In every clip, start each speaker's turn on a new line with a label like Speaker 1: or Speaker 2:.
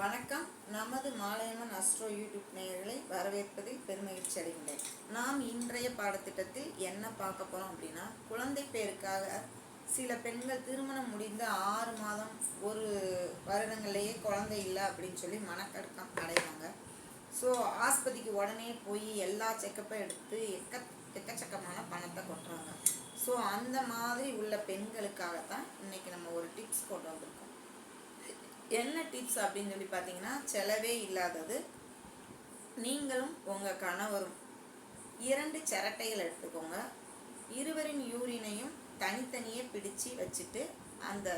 Speaker 1: வணக்கம். நமது Malaiyamman astro YouTube நேயர்களை வரவேற்பதில் பெருமகிழ்ச்சி அடைகின்றேன். நாம் இன்றைய பாடத்திட்டத்தில் என்ன பார்க்க போகிறோம் அப்படின்னா, குழந்தை பேருக்காக சில பெண்கள் திருமணம் முடிந்த 6 மாதம் 1 வருடங்கள்லேயே குழந்தை இல்லை அப்படின்னு சொல்லி மனக்கடக்கம் அடைவாங்க. ஸோ ஆஸ்பத்திரிக்கு உடனே போய் எல்லா செக்கப்பை எடுத்து எக்கச்சக்கமான பணத்தை கொட்டுறாங்க. ஸோ அந்த மாதிரி உள்ள பெண்களுக்காகத்தான் இன்றைக்கி நம்ம ஒரு டிப்ஸ் கொண்டு வந்திருக்கோம். என்ன டிப்ஸ் அப்படின்னு சொல்லி பார்த்தீங்கன்னா, செலவே இல்லாதது. நீங்களும் உங்கள் கணவரும் 2 சிரட்டைகள் எடுத்துக்கோங்க. இருவரின் யூரினையும் தனித்தனியே பிடிச்சு வச்சுட்டு அந்த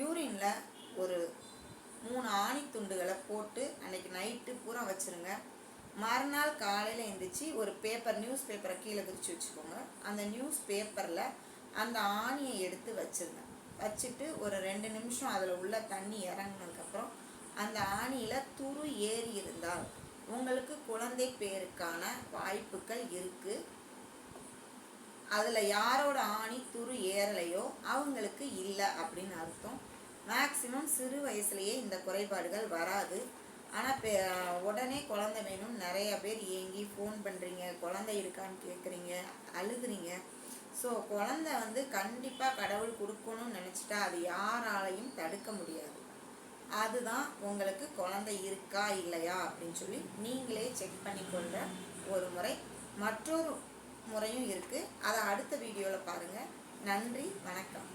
Speaker 1: யூரினில் ஒரு 3 ஆணி துண்டுகளை போட்டு அன்னைக்கு நைட்டு பூரா வச்சுருங்க. மறுநாள் காலையில் எழுந்திரிச்சு ஒரு நியூஸ் பேப்பரை கீழே விரித்து வச்சுக்கோங்க. அந்த நியூஸ் பேப்பரில் அந்த ஆணியை எடுத்து வச்சுருங்க. வச்சுட்டு ஒரு 2 நிமிஷம் அதில் உள்ள தண்ணி இறங்கினதுக்கப்புறம் அந்த ஆணியில் துரு ஏறி இருந்தால் உங்களுக்கு குழந்தை பேருக்கான வாய்ப்புகள் இருக்குது. அதில் யாரோட ஆணி துரு ஏறலையோ அவங்களுக்கு இல்லை அப்படின்னு அர்த்தம். மேக்சிமம் சிறு வயசுலேயே இந்த குறைபாடுகள் வராது. ஆனால் உடனே குழந்தை வேணும் நிறைய பேர் ஏங்கி ஃபோன் பண்ணுறீங்க, குழந்தை இருக்கான்னு கேட்குறீங்க, அழுகுறீங்க. ஸோ குழந்தை கண்டிப்பாக கடவுள் கொடுக்கணும்னு நினச்சிட்டா அது யாராலையும் தடுக்க முடியாது. அதுதான் உங்களுக்கு குழந்தை இருக்கா இல்லையா அப்படின்னு சொல்லி நீங்களே செக் பண்ணிக்கொள்கிற ஒரு முறை. மற்றொரு முறையும் இருக்குது, அதை அடுத்த வீடியோவில் பாருங்கள். நன்றி, வணக்கம்.